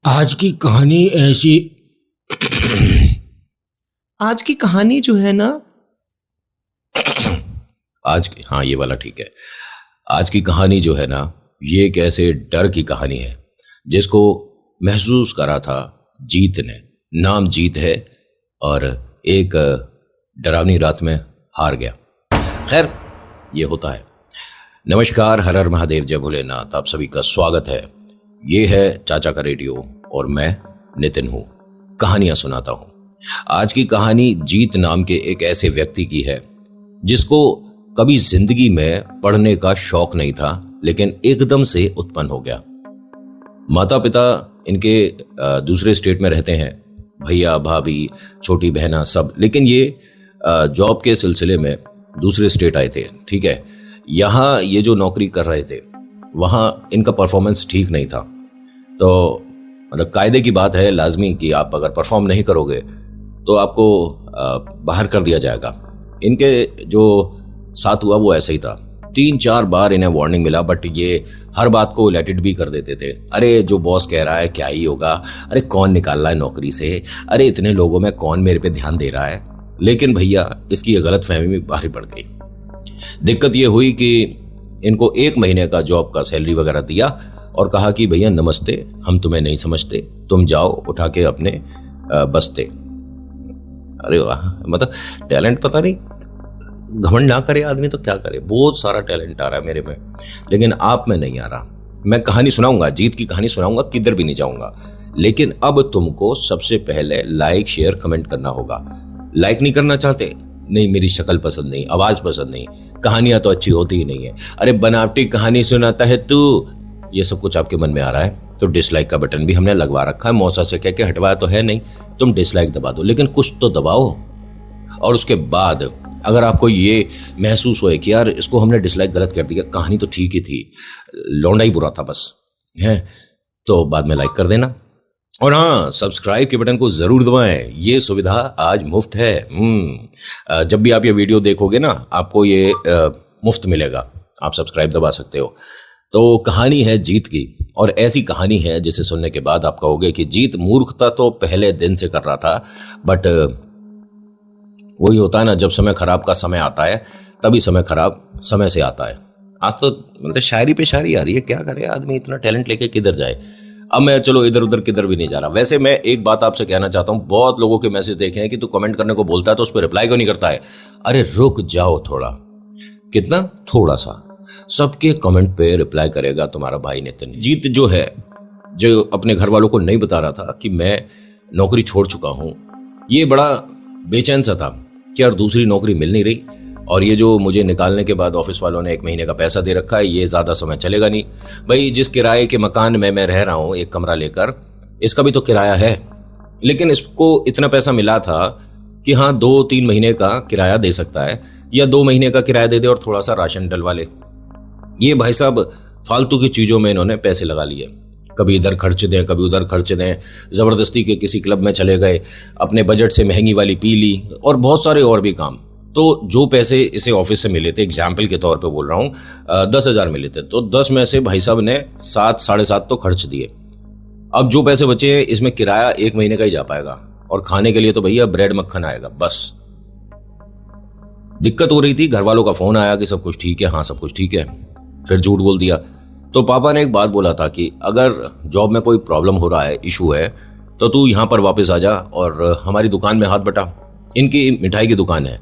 आज की कहानी ऐसी आज की कहानी जो है ना हाँ ये वाला ठीक है। आज की कहानी जो है ना, ये एक ऐसे डर की कहानी है जिसको महसूस करा था जीत ने। नाम जीत है और एक डरावनी रात में हार गया। खैर ये होता है। नमस्कार, हर हर महादेव, जय भोलेनाथ। आप सभी का स्वागत है। ये है चाचा का रेडियो और मैं नितिन हूं, कहानियां सुनाता हूं। आज की कहानी जीत नाम के एक ऐसे व्यक्ति की है जिसको कभी जिंदगी में पढ़ने का शौक नहीं था, लेकिन एकदम से उत्पन्न हो गया। माता पिता इनके दूसरे स्टेट में रहते हैं, भैया भाभी छोटी बहना सब, लेकिन ये जॉब के सिलसिले में दूसरे स्टेट आए थे। ठीक है, यहाँ ये जो नौकरी कर रहे थे वहाँ इनका परफॉर्मेंस ठीक नहीं था। तो मतलब कायदे की बात है, लाजमी कि आप अगर परफॉर्म नहीं करोगे तो आपको बाहर कर दिया जाएगा। इनके जो साथ हुआ वो ऐसा ही था। 3-4 बार इन्हें वार्निंग मिला, बट ये हर बात को लेट इट भी कर देते थे। अरे जो बॉस कह रहा है क्या ही होगा, अरे कौन निकाल रहा है नौकरी से, अरे इतने लोगों में कौन मेरे पे ध्यान दे रहा है। लेकिन भैया इसकी ये गलत फहमी में भारी पड़ गई। दिक्कत ये हुई कि इनको 1 महीने का जॉब का सैलरी वगैरह दिया और कहा कि भैया नमस्ते, हम तुम्हें नहीं समझते, तुम जाओ उठा के अपने बस्ते। अरे वाह, मतलब टैलेंट पता नहीं, घमंड ना करे आदमी तो क्या करे। बहुत सारा टैलेंट आ रहा है मेरे में, लेकिन आप में नहीं आ रहा। मैं कहानी सुनाऊंगा, जीत की कहानी सुनाऊंगा, किधर भी नहीं जाऊंगा। लेकिन अब तुमको सबसे पहले लाइक शेयर कमेंट करना होगा। लाइक नहीं करना चाहते? नहीं, मेरी शक्ल पसंद नहीं, आवाज पसंद नहीं, कहानियां तो अच्छी होती ही नहीं है, अरे बनावटी कहानी सुनाता है तू, ये सब कुछ आपके मन में आ रहा है तो डिसलाइक का बटन भी हमने लगवा रखा है। मौसा से कह के हटवाया तो है नहीं, तुम डिसलाइक दबा दो, लेकिन कुछ तो दबाओ। और उसके बाद अगर आपको ये महसूस होए कि यार इसको हमने डिसलाइक गलत कर दिया, कहानी तो ठीक ही थी, लौंडा ही बुरा था बस है, तो बाद में लाइक कर देना। और हाँ, सब्सक्राइब के बटन को जरूर दबाएं, ये सुविधा आज मुफ्त है। जब भी आप ये वीडियो देखोगे ना, आपको ये मुफ्त मिलेगा, आप सब्सक्राइब दबा सकते हो। तो कहानी है जीत की, और ऐसी कहानी है जिसे सुनने के बाद आप कहोगे कि जीत मूर्खता तो पहले दिन से कर रहा था, बट वही होता है ना, जब समय खराब का समय आता है तभी समय खराब समय से आता है। आज तो मतलब शायरी पे शायरी आ रही है, क्या करे आदमी, इतना टैलेंट लेके किधर जाए। अब मैं चलो इधर उधर किधर भी नहीं जा रहा। वैसे मैं एक बात आपसे कहना चाहता हूँ, बहुत लोगों के मैसेज देखे हैं कि तू कमेंट करने को बोलता है तो उस पर रिप्लाई क्यों नहीं करता है। अरे रुक जाओ थोड़ा, कितना थोड़ा सा, सबके कमेंट पे रिप्लाई करेगा तुम्हारा भाई नितिन। जीत जो है, जो अपने घर वालों को नहीं बता रहा था कि मैं नौकरी छोड़ चुका हूँ, ये बड़ा बेचैन सा था कि यार दूसरी नौकरी मिल नहीं रही, और ये जो मुझे निकालने के बाद ऑफिस वालों ने 1 महीने का पैसा दे रखा है, ये ज़्यादा समय चलेगा नहीं। भाई जिस किराए के मकान में मैं रह रहा हूँ, एक कमरा लेकर, इसका भी तो किराया है, लेकिन इसको इतना पैसा मिला था कि हाँ 2-3 महीने का किराया दे सकता है, या 2 महीने का किराया दे दे और थोड़ा सा राशन डलवा ले। ये भाई साहब फालतू की चीज़ों में इन्होंने पैसे लगा लिए, कभी इधर खर्च दें कभी उधर खर्च दें, ज़बरदस्ती के किसी क्लब में चले गए, अपने बजट से महंगी वाली पी ली, और बहुत सारे और भी काम। तो जो पैसे इसे ऑफिस से मिले थे, एग्जाम्पल के तौर पे बोल रहा हूँ, 10,000 मिले थे, तो 10 में से भाई साहब ने 7 साढ़े 7 तो खर्च दिए। अब जो पैसे बचे हैं इसमें किराया 1 महीने का ही जा पाएगा, और खाने के लिए तो भैया ब्रेड मक्खन आएगा बस। दिक्कत हो रही थी, घर वालों का फोन आया कि सब कुछ ठीक है, हाँ सब कुछ ठीक है, फिर झूठ बोल दिया। तो पापा ने एक बात बोला था कि अगर जॉब में कोई प्रॉब्लम हो रहा है, इशू है, तो तू यहाँ पर वापस आ जा और हमारी दुकान में हाथ बटा। इनकी मिठाई की दुकान है,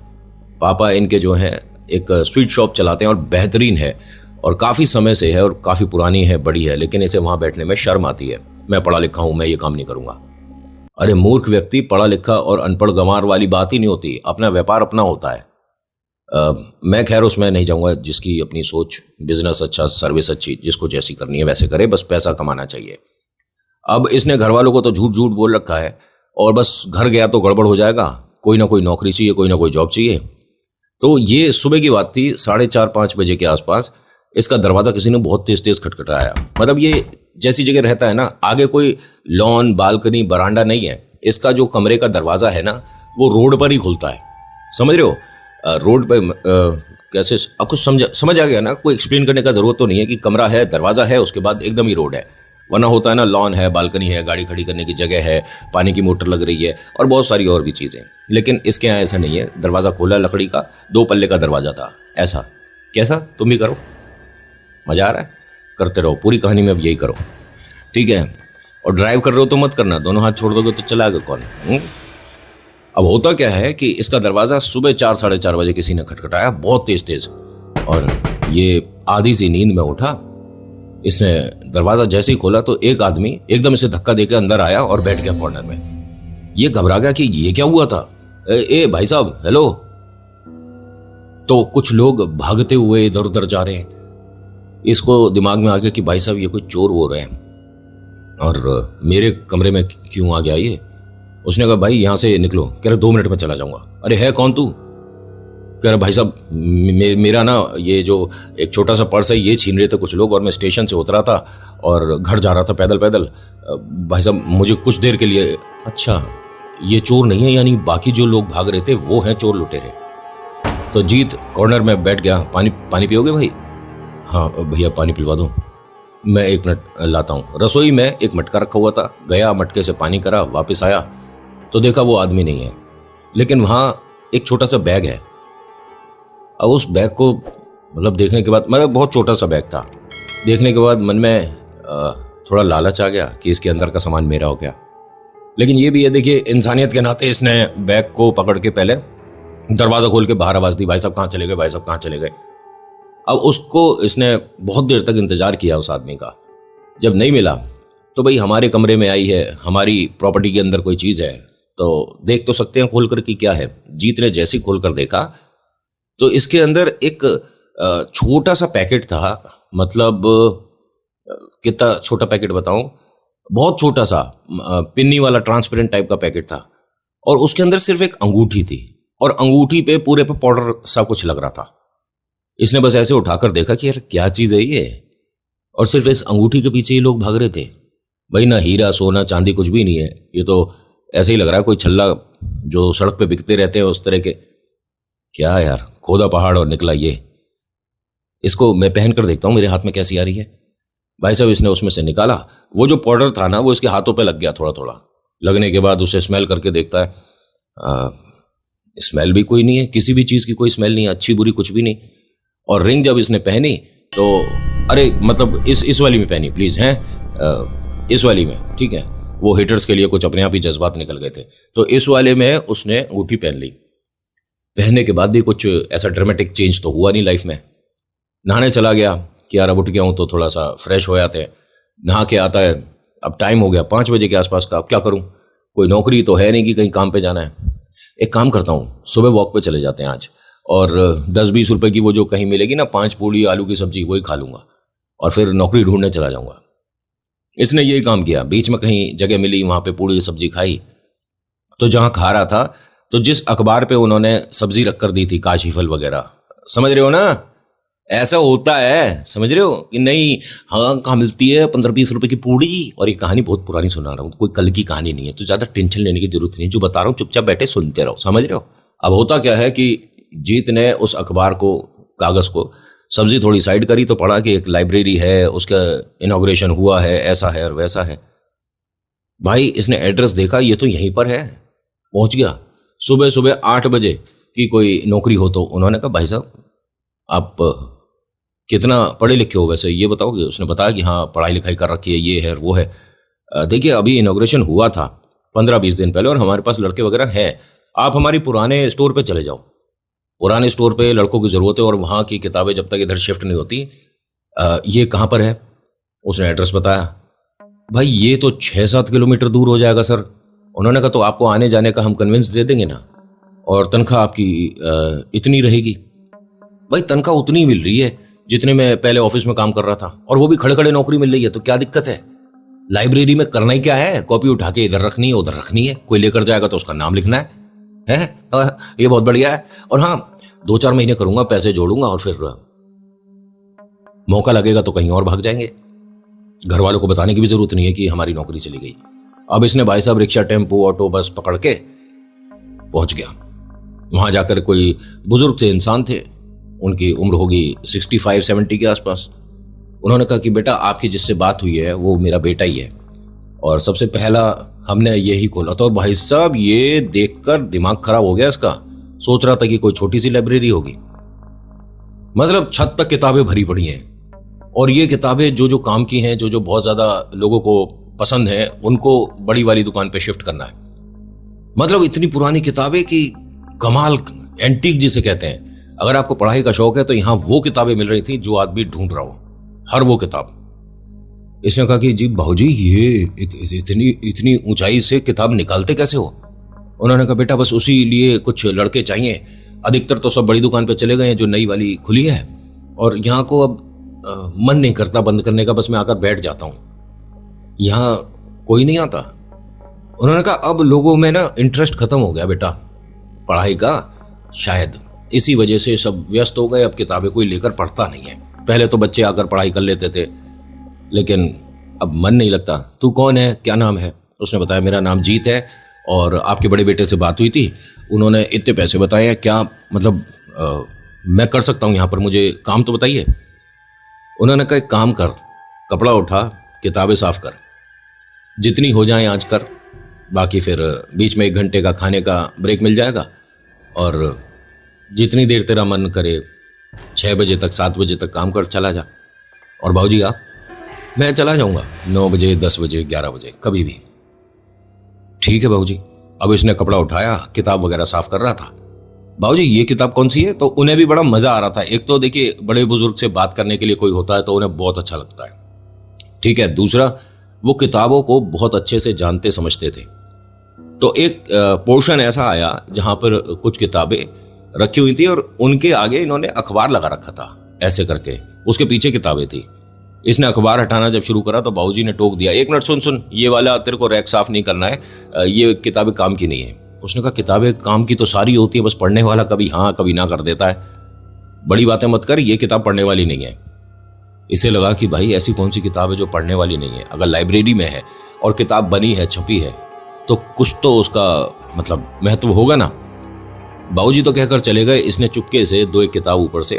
पापा इनके जो हैं एक स्वीट शॉप चलाते हैं, और बेहतरीन है, और काफ़ी समय से है, और काफ़ी पुरानी है, बड़ी है, लेकिन इसे वहाँ बैठने में शर्म आती है। मैं पढ़ा लिखा हूँ, मैं ये काम नहीं करूँगा। अरे मूर्ख व्यक्ति, पढ़ा लिखा और अनपढ़ गंवार वाली बात ही नहीं होती, अपना व्यापार अपना होता है। मैं खैर उसमें नहीं जाऊँगा, जिसकी अपनी सोच, बिजनेस अच्छा, सर्विस अच्छी, जिसको जैसी करनी है वैसे करे, बस पैसा कमाना चाहिए। अब इसने घर वालों को तो झूठ झूठ बोल रखा है, और बस घर गया तो गड़बड़ हो जाएगा, कोई ना कोई नौकरी चाहिए, कोई ना कोई जॉब चाहिए। तो ये सुबह की बात थी, 4:30-5 बजे के आसपास इसका दरवाज़ा किसी ने बहुत तेज तेज खटखटाया। मतलब ये जैसी जगह रहता है ना, आगे कोई लॉन, बालकनी, बरांडा नहीं है, इसका जो कमरे का दरवाज़ा है ना, वो रोड पर ही खुलता है। समझ रहे हो, रोड पे कैसे आपको समझ आ गया ना, कोई एक्सप्लेन करने का ज़रूरत तो नहीं है कि कमरा है, दरवाज़ा है, उसके बाद एकदम ही रोड है। वरना होता है ना, लॉन है, बालकनी है, गाड़ी खड़ी करने की जगह है, पानी की मोटर लग रही है और बहुत सारी और भी चीज़ें। लेकिन इसके यहाँ ऐसा नहीं है। दरवाज़ा खोला लकड़ी का, 2 पल्ले का दरवाज़ा था ऐसा। कैसा? तुम भी करो, मज़ा आ रहा है? करते रहो, पूरी कहानी में अब यही करो, ठीक है? और ड्राइव कर रहे हो तो मत करना, दोनों हाथ छोड़ दोगे तो चलाएगा कौन? अब होता क्या है कि इसका दरवाज़ा सुबह 4 साढ़े 4 बजे किसी ने खटखटाया, बहुत तेज़ तेज़, और ये आधी सी नींद में उठा। इसने दरवाज़ा जैसे ही खोला तो एक आदमी एकदम इसे धक्का देकर अंदर आया और बैठ गया कॉर्नर में। ये घबरा गया कि ये क्या हुआ था। ए भाई साहब, हेलो। तो कुछ लोग भागते हुए इधर उधर जा रहे हैं। इसको दिमाग में आ गया कि भाई साहब ये कोई चोर हो रहे हैं और मेरे कमरे में क्यों आ गया ये। उसने कहा भाई यहाँ से निकलो। कह रहे 2 मिनट में चला जाऊंगा। अरे है कौन तू? कह रहा भाई साहब मेरा ना ये जो एक छोटा सा पर्स है ये छीन रहे थे कुछ लोग और मैं स्टेशन से उतरा था और घर जा रहा था पैदल पैदल। भाई साहब मुझे कुछ देर के लिए। अच्छा, ये चोर नहीं है, यानी बाकी जो लोग भाग रहे थे वो हैं चोर लुटेरे। तो जीत कॉर्नर में बैठ गया। पानी पियोगे भाई? हाँ भैया पानी पिलवा दो। मैं 1 मिनट लाता हूँ। रसोई में एक मटका रखा हुआ था, गया मटके से पानी करा, वापस आया तो देखा वो आदमी नहीं है, लेकिन वहाँ एक छोटा सा बैग है। अब उस बैग को मतलब देखने के बाद, मतलब बहुत छोटा सा बैग था, देखने के बाद मन में थोड़ा लालच आ गया कि इसके अंदर का सामान मेरा हो गया। लेकिन ये भी है, देखिए इंसानियत के नाते इसने बैग को पकड़ के पहले दरवाज़ा खोल के बाहर आवाज़ दी, भाई साहब कहाँ चले गए, भाई साहब कहाँ चले गए। अब उसको इसने बहुत देर तक इंतज़ार किया उस आदमी का। जब नहीं मिला तो भाई हमारे कमरे में आई है, हमारी प्रॉपर्टी के अंदर कोई चीज़ है तो देख तो सकते हैं खोल कर कि क्या है। जीत ने जैसे ही खोल कर देखा तो इसके अंदर एक छोटा सा पैकेट था। मतलब कितना छोटा पैकेट बताऊं, बहुत छोटा सा पिन्नी वाला ट्रांसपेरेंट टाइप का पैकेट था और उसके अंदर सिर्फ एक अंगूठी थी और अंगूठी पे पूरे पे पाउडर सा कुछ लग रहा था। इसने बस ऐसे उठाकर देखा कि यार क्या चीज़ है ये, और सिर्फ इस अंगूठी के पीछे ही लोग भाग रहे थे। भाई ना हीरा सोना चांदी कुछ भी नहीं है, ये तो ऐसे ही लग रहा है कोई छल्ला जो सड़क पे बिकते रहते हैं उस तरह के। क्या यार, खोदा पहाड़ और निकला ये। इसको मैं पहन कर देखता हूँ मेरे हाथ में कैसी आ रही है। भाई साहब इसने उसमें से निकाला, वो जो पाउडर था ना वो इसके हाथों पे लग गया। थोड़ा थोड़ा लगने के बाद उसे स्मेल करके देखता है, स्मेल भी कोई नहीं है, किसी भी चीज़ की कोई स्मेल नहीं है, अच्छी बुरी कुछ भी नहीं। और रिंग जब इसने पहनी तो अरे मतलब इस वाली में पहनी प्लीज़, हैं इस वाली में, ठीक है। वो हिटर्स के लिए कुछ अपने आप ही जज्बात निकल गए थे, तो इस वाले में उसने अंगूठी पहन ली। पहनने के बाद भी कुछ ऐसा ड्रामेटिक चेंज तो हुआ नहीं लाइफ में। नहाने चला गया कि यार अब उठ गया हूँ तो थोड़ा सा फ्रेश हो जाते हैं। नहा के आता है, अब टाइम हो गया 5 बजे के आसपास का। अब क्या करूँ, कोई नौकरी तो है नहीं कि कहीं काम पे जाना है। एक काम करता हूँ, सुबह वॉक पे चले जाते हैं आज, और 10-20 रुपए की वो जो कहीं मिलेगी ना 5 पूड़ी आलू की सब्जी, वही खा लूँगा और फिर नौकरी ढूंढने चला जाऊँगा। इसने यही काम किया। बीच में कहीं जगह मिली, वहाँ पे पूड़ी की सब्जी खाई। तो जहाँ खा रहा था तो जिस अखबार पे उन्होंने सब्जी रख कर दी थी, काशी फल वगैरह, समझ रहे हो ना, ऐसा होता है, समझ रहे हो कि नहीं। हाँ कहाँ मिलती है 15-20 रुपए की पूड़ी। और ये कहानी बहुत पुरानी सुना रहा हूँ, कोई कल की कहानी नहीं है, तो ज़्यादा टेंशन लेने की जरूरत नहीं। जो बता रहा हूँ चुपचाप बैठे सुनते रहो, समझ रहे हो। अब होता क्या है कि जीत ने उस अखबार को, कागज़ को, सब्जी थोड़ी साइड करी तो पढ़ा कि एक लाइब्रेरी है, उसका इनॉग्रेशन हुआ है, ऐसा है और वैसा है। भाई इसने एड्रेस देखा, ये तो यहीं पर है। पहुंच गया। सुबह सुबह 8 बजे की कोई नौकरी हो तो उन्होंने कहा भाई साहब आप कितना पढ़े लिखे हो वैसे, ये बताओगे। उसने बताया कि हाँ पढ़ाई लिखाई कर रखी है, ये है वो है। देखिए अभी इनॉग्रेशन हुआ था 15-20 दिन पहले और हमारे पास लड़के वगैरह हैं, आप हमारी पुराने स्टोर पे चले जाओ। पुराने स्टोर पे लड़कों की ज़रूरत है और वहाँ की किताबें जब तक इधर शिफ्ट नहीं होती। ये कहाँ पर है? उसने एड्रेस बताया। भाई ये तो 6-7 किलोमीटर दूर हो जाएगा सर। उन्होंने कहा तो आपको आने जाने का हम कन्विंस दे देंगे ना, और तनख्वाह आपकी इतनी रहेगी। भाई तनख्वाह उतनी मिल रही है जितने में पहले ऑफिस में काम कर रहा था, और वो भी खड़े खड़े नौकरी मिल रही है, तो क्या दिक्कत है। लाइब्रेरी में करना ही क्या है, कॉपी उठा के इधर रखनी है उधर रखनी है, कोई लेकर जाएगा तो उसका नाम लिखना है। ये बहुत बढ़िया है। और हाँ 2-4 महीने करूंगा, पैसे जोड़ूंगा और फिर मौका लगेगा तो कहीं और भाग जाएंगे। घर वालों को बताने की भी जरूरत नहीं है कि हमारी नौकरी चली गई। अब इसने भाई साहब रिक्शा, टेम्पो, ऑटो, बस पकड़ के पहुंच गया। वहां जाकर कोई बुजुर्ग से इंसान थे, उनकी उम्र होगी 65-70 के आसपास। उन्होंने कहा कि बेटा आपकी जिससे बात हुई है वो मेरा बेटा ही है, और सबसे पहला हमने यही खोला था। और भाई साहब ये देखकर दिमाग खराब हो गया इसका, सोच रहा था कि कोई छोटी सी लाइब्रेरी होगी, मतलब छत तक किताबें भरी पड़ी हैं। और ये किताबें जो जो काम की हैं, जो जो बहुत ज़्यादा लोगों को पसंद हैं, उनको बड़ी वाली दुकान पे शिफ्ट करना है। मतलब इतनी पुरानी किताबें कि कमाल, एंटीक जिसे कहते हैं। अगर आपको पढ़ाई का शौक है तो यहाँ वो किताबें मिल रही थी जो आदमी ढूंढ रहा हो, हर वो किताब। इसने कहा कि जी बाबूजी ये इतनी ऊंचाई से किताब निकालते कैसे हो? उन्होंने कहा बेटा बस उसी लिए कुछ लड़के चाहिए, अधिकतर तो सब बड़ी दुकान पे चले गए हैं जो नई वाली खुली है, और यहाँ को अब मन नहीं करता बंद करने का, बस मैं आकर बैठ जाता हूँ, यहाँ कोई नहीं आता। उन्होंने कहा अब लोगों में ना इंटरेस्ट खत्म हो गया बेटा पढ़ाई का, शायद इसी वजह से सब व्यस्त हो गए, अब किताबें कोई लेकर पढ़ता नहीं है। पहले तो बच्चे आकर पढ़ाई कर लेते थे, लेकिन अब मन नहीं लगता। तू कौन है, क्या नाम है? उसने बताया मेरा नाम जीत है, और आपके बड़े बेटे से बात हुई थी, उन्होंने इतने पैसे बताए हैं, क्या मतलब मैं कर सकता हूँ यहाँ पर, मुझे काम तो बताइए। उन्होंने कहा एक काम कर, कपड़ा उठा, किताबें साफ कर, जितनी हो जाए आज कर, बाकी फिर बीच में 1 घंटे का खाने का ब्रेक मिल जाएगा, और जितनी देर तेरा मन करे 6 बजे तक 7 बजे तक काम कर, चला जा। और बाबूजी आप? मैं चला जाऊंगा 9 बजे 10 बजे 11 बजे कभी भी। ठीक है बाबूजी। अब इसने कपड़ा उठाया, किताब वगैरह साफ कर रहा था। बाबूजी ये किताब कौन सी है? तो उन्हें भी बड़ा मजा आ रहा था। एक तो देखिए बड़े बुजुर्ग से बात करने के लिए कोई होता है तो उन्हें बहुत अच्छा लगता है, ठीक है। दूसरा वो किताबों को बहुत अच्छे से जानते समझते थे। तो एक पोर्शन ऐसा आया जहां पर कुछ किताबें रखी हुई थी और उनके आगे इन्होंने अखबार लगा रखा था ऐसे करके, उसके पीछे किताबें थी। इसने अखबार हटाना जब शुरू करा तो बाबूजी ने टोक दिया, 1 मिनट सुन, ये वाला तेरे को रैक साफ नहीं करना है, ये किताबें काम की नहीं है। उसने कहा किताबें काम की तो सारी होती है, बस पढ़ने वाला कभी हाँ कभी ना कर देता है, बड़ी बातें मत कर, ये किताब पढ़ने वाली नहीं है। इसे लगा कि भाई ऐसी कौन सी किताब है जो पढ़ने वाली नहीं है? अगर लाइब्रेरी में है और किताब बनी है, छपी है, तो कुछ तो उसका मतलब महत्व होगा ना। बाबूजी तो कहकर चले गए। इसने चुपके से 2-1 किताब ऊपर से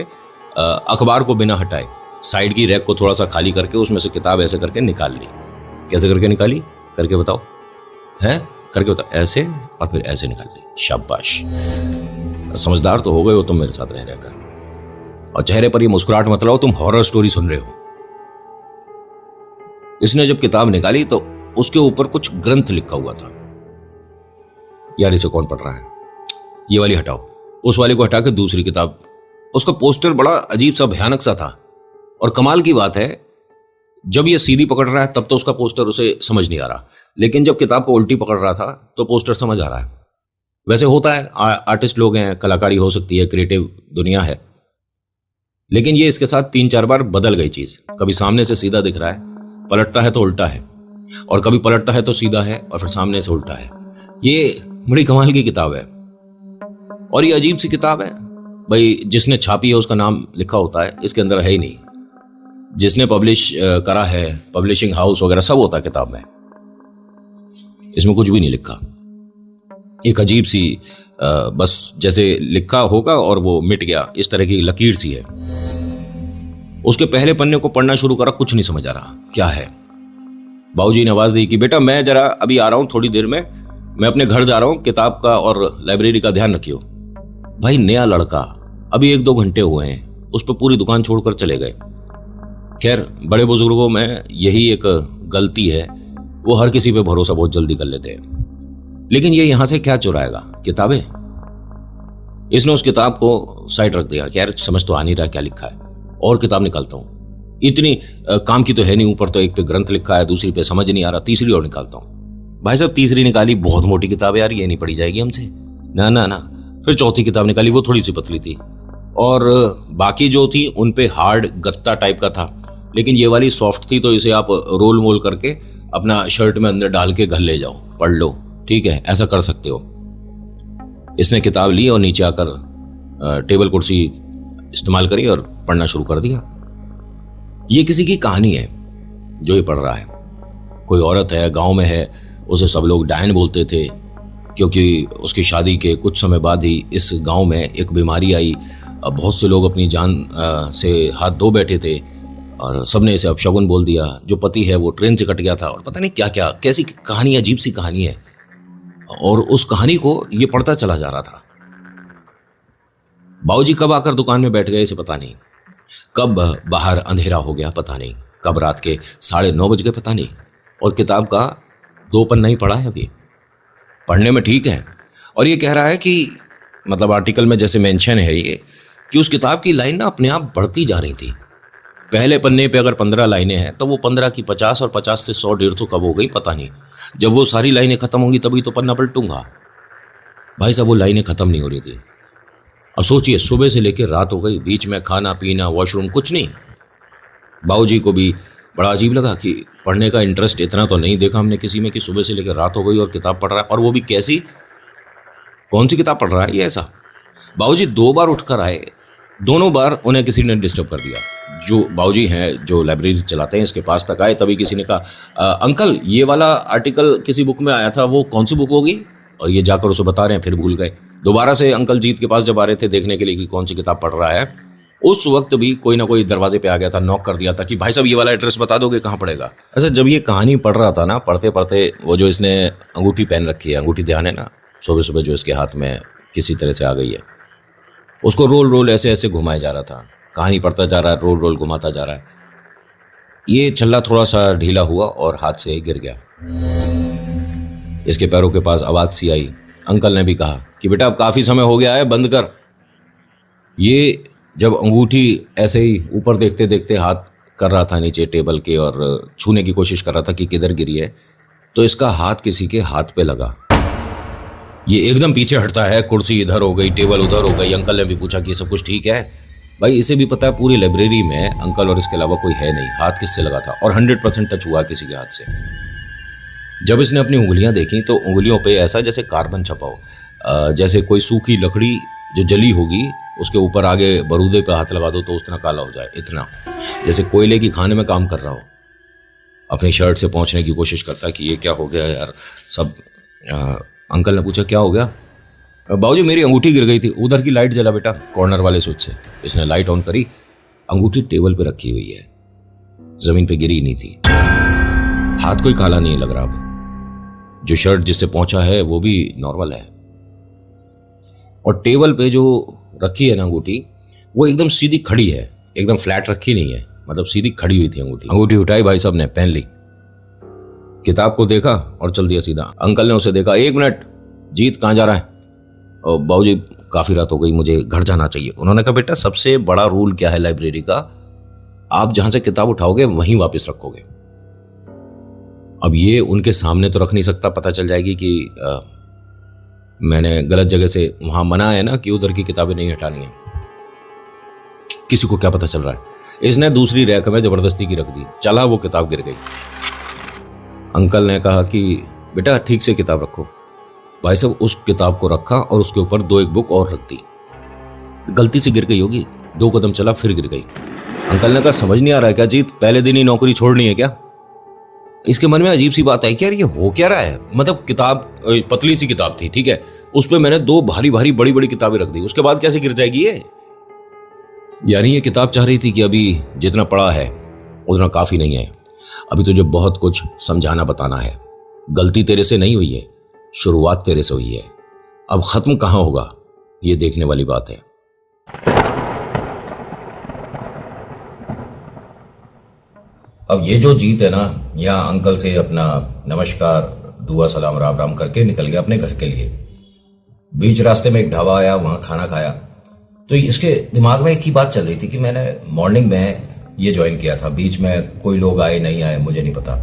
अखबार को बिना हटाए साइड की रैक को थोड़ा सा खाली करके उसमें से किताब ऐसे करके निकाल ली। कैसे करके निकाली? करके बताओ, हैं? करके बताओ। ऐसे और फिर ऐसे निकाल ली। शाबाश, समझदार तो हो गए हो तुम मेरे साथ रह रहकर। और चेहरे पर ये मुस्कुराहट मत लाओ, तुम हॉरर स्टोरी सुन रहे हो। इसने जब किताब निकाली तो उसके ऊपर कुछ ग्रंथ लिखा हुआ था। यार इसे कौन पढ़ रहा है? ये वाली हटाओ। उस वाले को हटा के दूसरी किताब। उसका पोस्टर बड़ा अजीब सा, भयानक सा था। और कमाल की बात है, जब ये सीधी पकड़ रहा है तब तो उसका पोस्टर उसे समझ नहीं आ रहा, लेकिन जब किताब को उल्टी पकड़ रहा था तो पोस्टर समझ आ रहा है। वैसे होता है, आर्टिस्ट लोग हैं, कलाकारी हो सकती है, क्रिएटिव दुनिया है, लेकिन ये इसके साथ 3-4 बार बदल गई चीज। कभी सामने से सीधा दिख रहा है, पलटता है तो उल्टा है, और कभी पलटता है तो सीधा है, और फिर सामने से उल्टा है। ये बड़ी कमाल की किताब है। और ये अजीब सी किताब है भाई, जिसने छापी है उसका नाम लिखा होता है, इसके अंदर है ही नहीं। जिसने पब्लिश करा है, पब्लिशिंग हाउस वगैरह सब होता है किताब में, इसमें कुछ भी नहीं लिखा। एक अजीब सी बस जैसे लिखा होगा और वो मिट गया, इस तरह की लकीर सी है। उसके पहले पन्ने को पढ़ना शुरू करा, कुछ नहीं समझ आ रहा क्या है। बाबूजी ने आवाज दी कि बेटा मैं जरा अभी आ रहा हूं, थोड़ी देर में मैं अपने घर जा रहा हूं, किताब का और लाइब्रेरी का ध्यान रखियो। भाई नया लड़का, अभी 1-2 घंटे हुए हैं, उस पर पूरी दुकान छोड़कर चले गए। खैर बड़े बुजुर्गों में यही एक गलती है, वो हर किसी पे भरोसा बहुत जल्दी कर लेते हैं। लेकिन ये यहां से क्या चुराएगा? किताबें। इसने उस किताब को साइड रख दिया कि यार समझ तो आ नहीं रहा क्या लिखा है, और किताब निकालता हूं। इतनी काम की तो है नहीं, ऊपर तो एक पे ग्रंथ लिखा है, दूसरी पे समझ नहीं आ रहा, तीसरी और निकालता हूं। भाई साहब तीसरी निकाली, बहुत मोटी किताब है यार, ये नहीं पढ़ी जाएगी हमसे, ना ना ना। फिर चौथी किताब निकाली, वो थोड़ी सी पतली थी, और बाकी जो थी उन पे हार्ड गत्ता टाइप का था, लेकिन ये वाली सॉफ्ट थी, तो इसे आप रोल मोल करके अपना शर्ट में अंदर डाल के घर ले जाओ, पढ़ लो, ठीक है, ऐसा कर सकते हो। इसने किताब ली और नीचे आकर टेबल कुर्सी इस्तेमाल करी और पढ़ना शुरू कर दिया। ये किसी की कहानी है जो ये पढ़ रहा है। कोई औरत है, गांव में है, उसे सब लोग डायन बोलते थे, क्योंकि उसकी शादी के कुछ समय बाद ही इस गांव में एक बीमारी आई। बहुत से लोग अपनी जान से हाथ धो बैठे थे, और सबने इसे अपशगुन बोल दिया, जो पति है वो ट्रेन से कट गया था, और पता नहीं क्या क्या, कैसी कहानी, अजीब सी कहानी है। और उस कहानी को ये पढ़ता चला जा रहा था। बाबूजी कब आकर दुकान में बैठ गए इसे पता नहीं, कब बाहर अंधेरा हो गया पता नहीं, कब रात के 9:30 बज गए पता नहीं, और किताब का 2 पन्ना ही पढ़ा है अभी। पढ़ने में ठीक है, और ये कह रहा है कि मतलब आर्टिकल में जैसे मेंशन है ये कि उस किताब की लाइन ना अपने आप बढ़ती जा रही थी। पहले पन्ने पे अगर 15 लाइनें हैं तो वो 15 की 50 और 50 से 100 150 कब हो गई पता नहीं। जब वो सारी लाइनें खत्म होंगी तभी तो पन्ना पलटूंगा। भाई साहब वो लाइनें खत्म नहीं हो रही थी। अब सोचिए, सुबह से लेकर रात हो गई, बीच में खाना पीना वॉशरूम कुछ नहीं। बाबूजी को भी बड़ा अजीब लगा कि पढ़ने का इंटरेस्ट इतना तो नहीं देखा हमने किसी में कि सुबह से लेकर रात हो गई और किताब पढ़ रहा है, और वो भी कैसी, कौन सी किताब पढ़ रहा है ये ऐसा। बाबूजी 2 बार उठकर आए, दोनों बार उन्हें किसी ने डिस्टर्ब कर दिया। जो बाबूजी हैं जो लाइब्रेरी चलाते हैं इसके पास तक आए, तभी किसी ने कहा अंकल ये वाला आर्टिकल किसी बुक में आया था, वो कौन सी बुक होगी, और ये जाकर उसे बता रहे हैं, फिर भूल गए। दोबारा से अंकल जीत के पास जब आ रहे थे देखने के लिए कि कौन सी किताब पढ़ रहा है, उस वक्त भी कोई ना कोई दरवाजे पे आ गया था, नॉक कर दिया था कि भाई साहब ये वाला एड्रेस बता दोगे कहाँ पड़ेगा। अच्छा, जब ये कहानी पढ़ रहा था ना, पढ़ते पढ़ते वो जो इसने अंगूठी पहन रखी है, अंगूठी ध्यान है ना, सुबह सुबह जो इसके हाथ में किसी तरह से आ गई है, उसको रोल रोल ऐसे ऐसे घुमाया जा रहा था। कहानी पढ़ता जा रहा है, रोल रोल घुमाता जा रहा है। ये छल्ला थोड़ा सा ढीला हुआ और हाथ से गिर गया। इसके पैरों के पास आवाज़ सी आई। अंकल ने भी कहा कि बेटा अब काफ़ी समय हो गया है, बंद कर। ये जब अंगूठी ऐसे ही ऊपर देखते देखते हाथ कर रहा था नीचे टेबल के और छूने की कोशिश कर रहा था कि किधर गिरी है, तो इसका हाथ किसी के हाथ पे लगा। ये एकदम पीछे हटता है, कुर्सी इधर हो गई, टेबल उधर हो गई। अंकल ने भी पूछा कि सब कुछ ठीक है। भाई इसे भी पता है पूरी लाइब्रेरी में अंकल और इसके अलावा कोई है नहीं, हाथ किससे लगा था, और 100% टच हुआ किसी के हाथ से। जब इसने अपनी उंगलियां देखी तो उंगलियों पे ऐसा जैसे कार्बन छपा हो, जैसे कोई सूखी लकड़ी जो जली होगी उसके ऊपर आगे बरूदे पे हाथ लगा दो तो उस तरह काला हो जाए, इतना जैसे कोयले की खाने में काम कर रहा हो। अपनी शर्ट से पहुंचने की कोशिश करता है कि ये क्या हो गया यार सब। अंकल ने पूछा क्या हो गया। बाबूजी मेरी अंगूठी गिर गई थी, उधर की लाइट जला बेटा, कॉर्नर वाले स्विच से। इसने लाइट ऑन करी, अंगूठी टेबल पे रखी हुई है, जमीन पे गिरी नहीं थी। हाथ कोई काला नहीं लग रहा। अब जो शर्ट जिससे पहुंचा है वो भी नॉर्मल है, और टेबल पे जो रखी है ना अंगूठी, वो एकदम सीधी खड़ी है, एकदम फ्लैट रखी नहीं है, मतलब सीधी खड़ी हुई थी अंगूठी। अंगूठी उठाई भाई साहब ने, पहन ली, किताब को देखा और चल दिया सीधा। अंकल ने उसे देखा, 1 मिनट जीत कहाँ जा रहा है। और बाबूजी काफ़ी रात हो गई, मुझे घर जाना चाहिए। उन्होंने कहा बेटा सबसे बड़ा रूल क्या है लाइब्रेरी का, आप जहाँ से किताब उठाओगे वहीं वापस रखोगे। अब ये उनके सामने तो रख नहीं सकता, पता चल जाएगी कि मैंने गलत जगह से, वहाँ मना है ना कि उधर की किताबें नहीं हटानी है। किसी को क्या पता चल रहा है। इसने दूसरी रैक में ज़बरदस्ती की रख दी, चला वो किताब गिर गई। अंकल ने कहा कि बेटा ठीक से किताब रखो। भाई साहब उस किताब को रखा और उसके ऊपर 2-1 बुक और रख दी। गलती से गिर गई होगी, 2 कदम चला फिर गिर गई। अंकल ने कहा समझ नहीं आ रहा है क्या जीत, पहले दिन ही नौकरी छोड़नी है क्या। इसके मन में अजीब सी बात आई कि यार ये हो क्या रहा है। मतलब किताब पतली सी किताब थी, ठीक है, उस पर मैंने 2 भारी भारी बड़ी बड़ी किताबें रख दी, उसके बाद कैसे गिर जाएगी ये। यानी ये किताब चाह रही थी कि अभी जितना पढ़ा है उतना काफ़ी नहीं है, अभी तुझे बहुत कुछ समझाना बताना है। गलती तेरे से नहीं हुई है, शुरुआत तेरे से हुई है, अब खत्म कहाँ होगा ये देखने वाली बात है। अब ये जो जीत है ना, यहाँ अंकल से अपना नमस्कार दुआ सलाम राम राम करके निकल गया अपने घर के लिए। बीच रास्ते में एक ढाबा आया, वहाँ खाना खाया, तो इसके दिमाग में एक ही बात चल रही थी कि मैंने मॉर्निंग में ये ज्वाइन किया था, बीच में कोई लोग आए नहीं आए मुझे नहीं पता,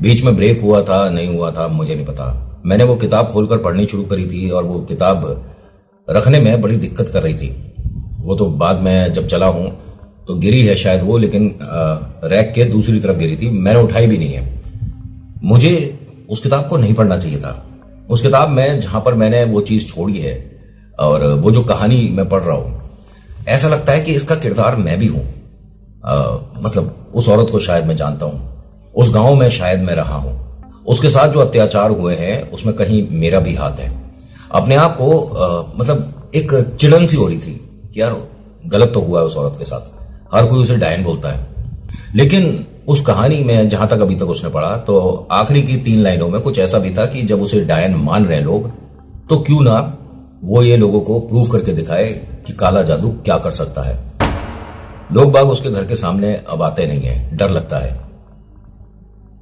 बीच में ब्रेक हुआ था नहीं हुआ था मुझे नहीं पता। मैंने वो किताब खोलकर पढ़नी शुरू करी थी और वो किताब रखने में बड़ी दिक्कत कर रही थी। वो तो बाद में जब चला हूँ तो गिरी है शायद वो, लेकिन रैक के दूसरी तरफ गिरी थी, मैंने उठाई भी नहीं है। मुझे उस किताब को नहीं पढ़ना चाहिए था। उस किताब में जहाँ पर मैंने वो चीज़ छोड़ी है और वो जो कहानी मैं पढ़ रहा हूँ, ऐसा लगता है कि इसका किरदार मैं भी हूँ। मतलब उस औरत को शायद मैं जानता हूँ, उस गांव में शायद मैं रहा हूँ, उसके साथ जो अत्याचार हुए हैं उसमें कहीं मेरा भी हाथ है। अपने आप को मतलब एक चिड़न सी हो रही थी कि यार गलत तो हुआ है उस औरत के साथ, हर कोई उसे डायन बोलता है, लेकिन उस कहानी में जहां तक अभी तक उसने पढ़ा तो आखिरी की 3 लाइनों में कुछ ऐसा भी था कि जब उसे डायन मान रहे हैं लोग तो क्यों ना वो ये लोगों को प्रूव करके दिखाए कि काला जादू क्या कर सकता है। लोग बाग उसके घर के सामने अब आते नहीं है, डर लगता है।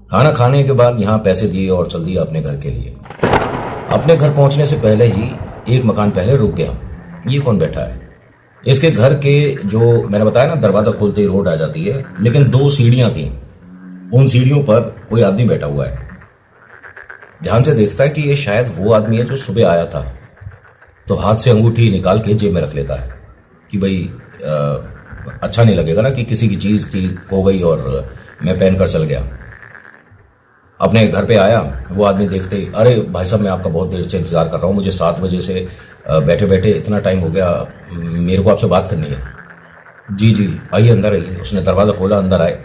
खाना खाने के बाद यहां पैसे दिए और चल दिया अपने घर के लिए। अपने घर पहुंचने से पहले ही एक मकान पहले रुक गया। ये कौन बैठा है? इसके घर के जो मैंने बताया ना, दरवाजा खोलते ही रोड आ जाती है, लेकिन 2 सीढ़ियां थी। उन सीढ़ियों पर कोई आदमी बैठा हुआ है। ध्यान से देखता है कि ये शायद वो आदमी है जो सुबह आया था। तो हाथ से अंगूठी निकाल के जेब में रख लेता है कि भाई अच्छा नहीं लगेगा ना कि किसी की चीज थी खो गई और मैं पहन कर चल गया। अपने घर पे आया, वो आदमी देखते ही, अरे भाई साहब मैं आपका बहुत देर से इंतजार कर रहा हूँ, मुझे 7 बजे से बैठे बैठे इतना टाइम हो गया, मेरे को आपसे बात करनी है। जी जी आइए अंदर आइए। उसने दरवाज़ा खोला, अंदर आए,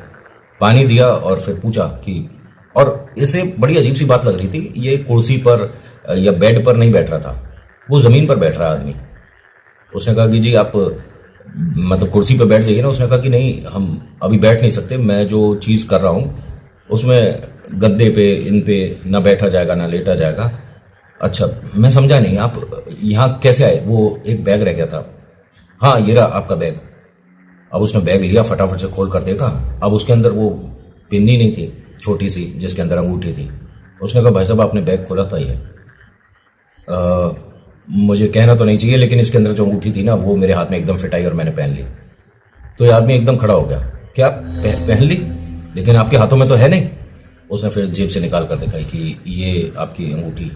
पानी दिया और फिर पूछा कि, और इसे बड़ी अजीब सी बात लग रही थी, ये कुर्सी पर या बेड पर नहीं बैठ रहा था, वो ज़मीन पर बैठ रहा आदमी। उसने कहा कि जी आप मतलब कुर्सी पर बैठ जाइए ना। उसने कहा कि नहीं हम अभी बैठ नहीं सकते, मैं जो चीज़ कर रहा हूँ उसमें गद्दे पे इन पे ना बैठा जाएगा ना लेटा जाएगा। अच्छा मैं समझा नहीं, आप यहाँ कैसे आए? वो एक बैग रह गया था। हाँ ये रहा आपका बैग। अब उसने बैग लिया, फटाफट से खोल कर देखा। अब उसके अंदर वो पिन्नी नहीं थी छोटी सी जिसके अंदर अंगूठी थी। उसने कहा भाई साहब आपने बैग खोला था ये मुझे कहना तो नहीं चाहिए, लेकिन इसके अंदर जो अंगूठी थी ना वो मेरे हाथ में एकदम फिट आई और मैंने पहन ली। तो ये आदमी एकदम खड़ा हो गया। क्या पहन ली? लेकिन आपके हाथों में तो है नहीं। उसने फिर जेब से निकाल कर दिखाई कि ये आपकी अंगूठी,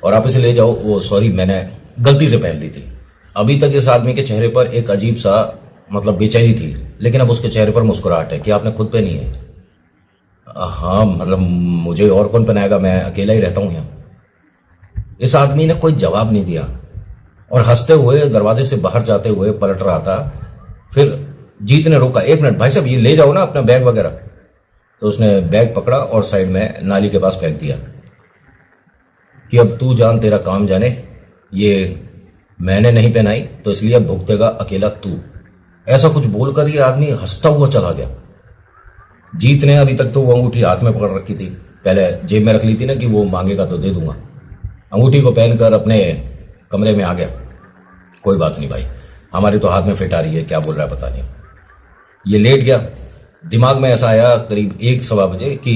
और आप इसे ले जाओ। वो सॉरी मैंने गलती से पहन ली थी। अभी तक इस आदमी के चेहरे पर एक अजीब सा मतलब बेचैनी थी, लेकिन अब उसके चेहरे पर मुस्कुराहट है कि आपने खुद पहनी है। हाँ मतलब मुझे और कौन पहनाएगा, मैं अकेला ही रहता हूँ यहाँ। इस आदमी ने कोई जवाब नहीं दिया और हंसते हुए दरवाजे से बाहर जाते हुए पलट रहा था। फिर जीत ने रोका, 1 मिनट भाई साहब ये ले जाओ ना अपना बैग वगैरह। तो उसने बैग पकड़ा और साइड में नाली के पास फेंक दिया कि अब तू जान तेरा काम जाने, ये मैंने नहीं पहनाई तो इसलिए अब भुगतेगा अकेला तू। ऐसा कुछ बोलकर ये आदमी हंसता हुआ चला गया। जीत ने अभी तक तो वो अंगूठी हाथ में पकड़ रखी थी, पहले जेब में रख ली थी ना कि वो मांगेगा तो दे दूंगा। अंगूठी को पहनकर अपने कमरे में आ गया। कोई बात नहीं भाई, हमारे तो हाथ में फिट आ रही है, क्या बोल रहा है पता नहीं। ये लेट गया। दिमाग में ऐसा आया करीब 1-1:15 बजे कि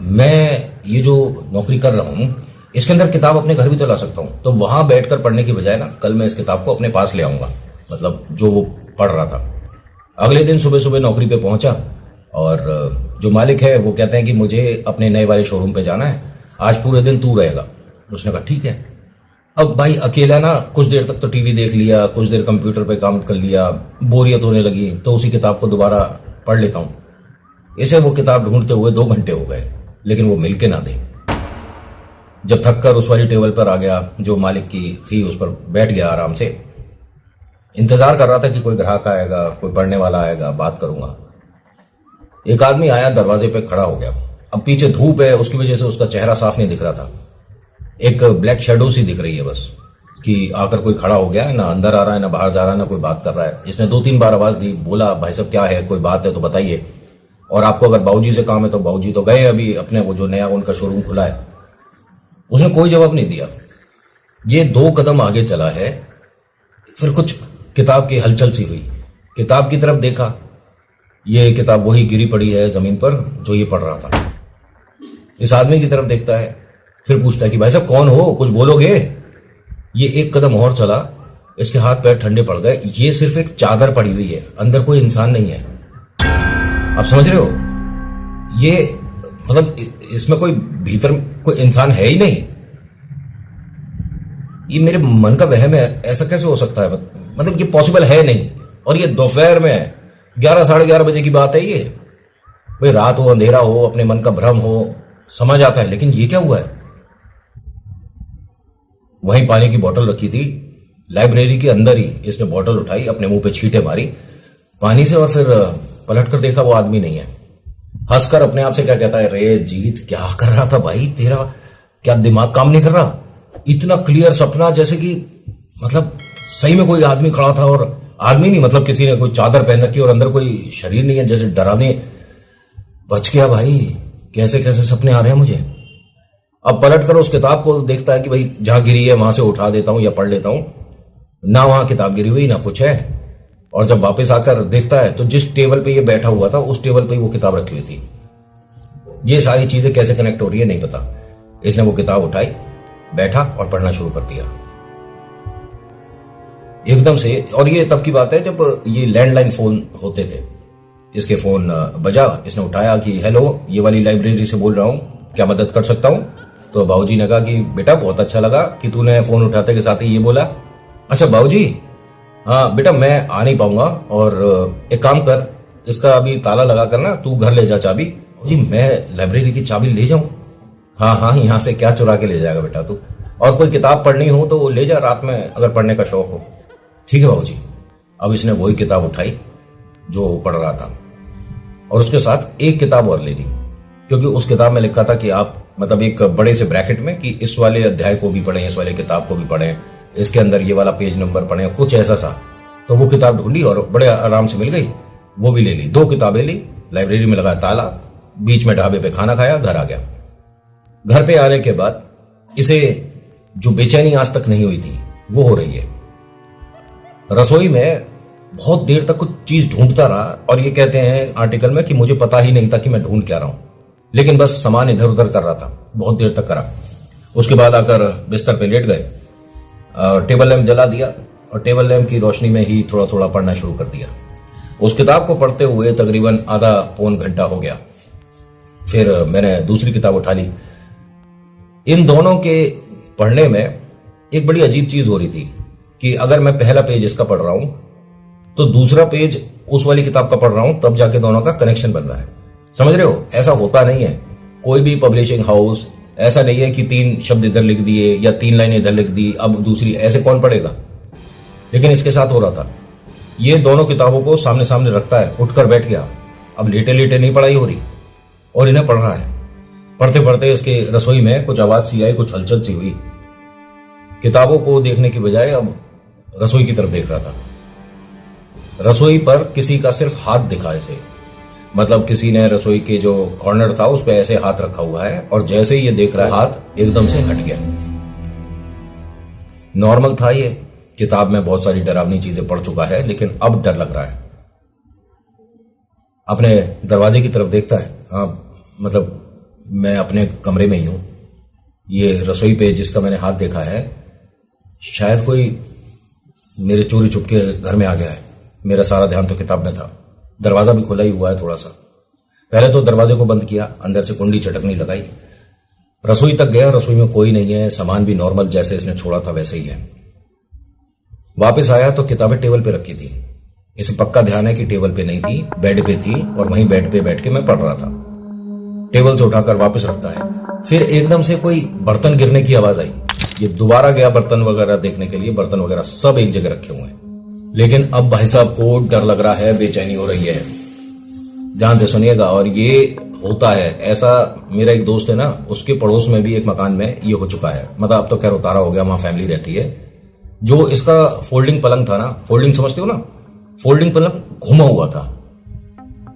मैं ये जो नौकरी कर रहा हूँ इसके अंदर किताब अपने घर भी तो ला सकता हूँ। तो वहां बैठकर पढ़ने की बजाय ना कल मैं इस किताब को अपने पास ले आऊंगा, मतलब जो वो पढ़ रहा था। अगले दिन सुबह सुबह नौकरी पे पहुंचा और जो मालिक है वो कहते हैं कि मुझे अपने नए वाले शोरूम पे जाना है, आज पूरे दिन तू रहेगा। उसने कहा ठीक है। अब भाई अकेला ना कुछ देर तक तो टीवी देख लिया, कुछ देर कंप्यूटर पे काम कर लिया, बोरियत होने लगी तो उसी किताब को दोबारा पढ़ लेता हूँ। इसे वो किताब ढूंढते हुए 2 घंटे हो गए, लेकिन वो मिल के ना दे। जब थक कर उस वाली टेबल पर आ गया जो मालिक की थी, उस पर बैठ गया आराम से। इंतजार कर रहा था कि कोई ग्राहक आएगा, कोई पढ़ने वाला आएगा, बात करूंगा। एक आदमी आया, दरवाजे पे खड़ा हो गया। अब पीछे धूप है, उसकी वजह से उसका चेहरा साफ नहीं दिख रहा था, एक ब्लैक शेडो सी दिख रही है बस कि आकर कोई खड़ा हो गया है, ना अंदर आ रहा है ना बाहर जा रहा है ना कोई बात कर रहा है। इसने 2-3 बार आवाज दी, बोला भाई साहब क्या है, कोई बात है तो बताइए, और आपको अगर बाबूजी से काम है तो बाबूजी तो गए अभी अपने वो जो नया उनका शोरूम खुला है। उसने कोई जवाब नहीं दिया। ये 2 कदम आगे चला है, फिर कुछ किताब की हलचल सी हुई। किताब की तरफ देखा, ये किताब वही गिरी पड़ी है जमीन पर जो ये पढ़ रहा था। इस आदमी की तरफ देखता है, फिर पूछता है कि भाई साहब कौन हो, कुछ बोलोगे? ये 1 कदम और चला, इसके हाथ पैर ठंडे पड़ गए। ये सिर्फ एक चादर पड़ी हुई है, अंदर कोई इंसान नहीं है। आप समझ रहे हो? ये मतलब इसमें कोई भीतर कोई इंसान है ही नहीं। ये मेरे मन का वहम है, ऐसा कैसे हो सकता है? मतलब ये पॉसिबल है नहीं। और ये दोपहर में 11-11:30 बजे की बात है ये। भाई रात हो, अंधेरा हो, अपने मन का भ्रम हो, समझ आता है, लेकिन ये क्या हुआ है? वहीं पानी की बोतल रखी थी, लाइब्रेरी के अंदर ही इसने बोतल उठाई, अपने मुंह पे छींटे मारी पानी से, और फिर पलट कर देखा वो आदमी नहीं है। हंसकर अपने आप से क्या कहता है, रे जीत क्या कर रहा था भाई, तेरा क्या दिमाग काम नहीं कर रहा? इतना क्लियर सपना जैसे कि मतलब सही में कोई आदमी खड़ा था और आदमी नहीं, मतलब किसी ने कोई चादर पहन रखी और अंदर कोई शरीर नहीं है, जैसे डरावने। बच गया भाई, कैसे कैसे सपने आ रहे हैं मुझे। अब पलट कर उस किताब को देखता है कि भाई जहां गिरी है वहां से उठा देता हूं या पढ़ लेता हूं, ना वहां किताब गिरी हुई ना कुछ है। और जब वापस आकर देखता है तो जिस टेबल पे ये बैठा हुआ था उस टेबल पे ही वो किताब रखी हुई थी। ये सारी चीजें कैसे कनेक्ट हो रही है नहीं पता। इसने वो किताब उठाई, बैठा और पढ़ना शुरू कर दिया एकदम से। और ये तब की बात है जब ये लैंडलाइन फोन होते थे। इसके फोन बजा, इसने उठाया कि हेलो, ये वाली लाइब्रेरी से बोल रहा हूं, क्या मदद कर सकता हूं। तो बाबूजी ने कहा कि बेटा बहुत अच्छा लगा कि तूने फोन उठाते के साथ ही ये बोला। अच्छा बाबूजी, हाँ बेटा मैं आ नहीं पाऊंगा, और एक काम कर, इसका अभी ताला लगा कर ना तू घर ले जा चाबी। जी मैं लाइब्रेरी की चाबी ले जाऊं? हाँ हाँ, यहाँ से क्या चुरा के ले जाएगा बेटा तू, और कोई किताब पढ़नी हो तो ले जा रात में अगर पढ़ने का शौक हो। ठीक है बाबूजी। अब इसने वही किताब उठाई जो पढ़ रहा था, और उसके साथ एक किताब और ले ली, क्योंकि उस किताब में लिखा था कि आप, मतलब एक बड़े से ब्रैकेट में, कि इस वाले अध्याय को भी पढ़ें, इस वाले किताब को भी पढ़ें, इसके अंदर ये वाला पेज नंबर पढ़ें, कुछ ऐसा सा। तो वो किताब ढूंढी और बड़े आराम से मिल गई, वो भी ले ली। 2 किताबें ली, लाइब्रेरी में लगाया ताला, बीच में ढाबे पे खाना खाया, घर आ गया। घर पे आने के बाद इसे जो बेचैनी आज तक नहीं हुई थी वो हो रही है। रसोई में बहुत देर तक कुछ चीज ढूंढता रहा, और ये कहते हैं आर्टिकल में कि मुझे पता ही नहीं था कि मैं ढूंढ क्या रहा हूं, लेकिन बस सामान इधर उधर कर रहा था, बहुत देर तक करा। उसके बाद आकर बिस्तर पे लेट गए, टेबल लैंप जला दिया, और टेबल लैंप की रोशनी में ही थोड़ा थोड़ा पढ़ना शुरू कर दिया। उस किताब को पढ़ते हुए तकरीबन आधा पौन घंटा हो गया। फिर मैंने दूसरी किताब उठा ली। इन दोनों के पढ़ने में एक बड़ी अजीब चीज हो रही थी कि अगर मैं पहला पेज इसका पढ़ रहा हूं तो दूसरा पेज उस वाली किताब का पढ़ रहा हूं, तब जाके दोनों का कनेक्शन बन रहा है। समझ रहे हो? ऐसा होता नहीं है। कोई भी पब्लिशिंग हाउस ऐसा नहीं है कि 3 शब्द इधर लिख दिए या 3 लाइनें इधर लिख दी, अब दूसरी, ऐसे कौन पढ़ेगा। लेकिन इसके साथ हो रहा था, ये दोनों किताबों को सामने सामने रखता है, उठकर बैठ गया। अब लेटे लेटे नहीं पढ़ाई हो रही, और इन्हें पढ़ रहा है। पढ़ते पढ़ते इसके रसोई में कुछ आवाज सी आई, कुछ हलचल सी हुई। किताबों को देखने की बजाय अब रसोई की तरफ देख रहा था। रसोई पर किसी का सिर्फ हाथ दिखा इसे, मतलब किसी ने रसोई के जो कॉर्नर था उस पे ऐसे हाथ रखा हुआ है, और जैसे ही ये देख रहा है हाथ एकदम से हट गया। नॉर्मल था ये, किताब में बहुत सारी डरावनी चीजें पढ़ चुका है, लेकिन अब डर लग रहा है। अपने दरवाजे की तरफ देखता है। हाँ, मतलब मैं अपने कमरे में ही हूं। ये रसोई पे जिसका मैंने हाथ देखा है, शायद कोई मेरे चोरी छुप के घर में आ गया है। मेरा सारा ध्यान तो किताब में था। दरवाजा भी खुला ही हुआ है थोड़ा सा। पहले तो दरवाजे को बंद किया, अंदर से कुंडी चटकनी लगाई, रसोई तक गया। रसोई में कोई नहीं है, सामान भी नॉर्मल जैसे इसने छोड़ा था वैसे ही है। वापस आया तो किताबें टेबल पे रखी थी। इसे पक्का ध्यान है कि टेबल पे नहीं थी, बेड पे थी, और वहीं बेड पे बैठ के मैं पढ़ रहा था। टेबल से उठाकर वापस रखता है। फिर एकदम से कोई बर्तन गिरने की आवाज आई। ये दोबारा गया बर्तन वगैरह देखने के लिए, बर्तन वगैरह सब एक जगह रखे हुए हैं। लेकिन अब भाई साहब को डर लग रहा है, बेचैनी हो रही है। ध्यान से सुनिएगा। और ये होता है ऐसा, मेरा एक दोस्त है ना, उसके पड़ोस में भी एक मकान में ये हो चुका है। मतलब अब तो खैर उतारा हो गया, वहां फैमिली रहती है। जो इसका फोल्डिंग पलंग था ना, फोल्डिंग समझते हो ना, फोल्डिंग पलंग घुमा हुआ था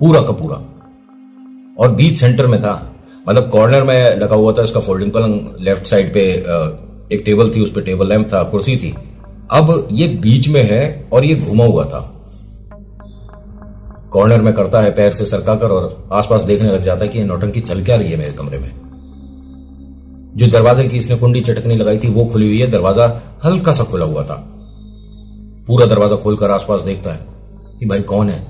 पूरा का पूरा, और बीच सेंटर में था। मतलब कॉर्नर में लगा हुआ था इसका फोल्डिंग पलंग। लेफ्ट साइड पे एक टेबल थी, उस पर टेबल लैंप था, कुर्सी थी। अब ये बीच में है और ये घुमा हुआ था। कॉर्नर में करता है पैर से सरकाकर, और आसपास देखने लग जाता है कि ये नौटंकी चल क्या रही है मेरे कमरे में। जो दरवाजे की इसने कुंडी चटकनी लगाई थी वो खुली हुई है, दरवाजा हल्का सा खुला हुआ था। पूरा दरवाजा खोलकर आसपास देखता है कि भाई कौन है।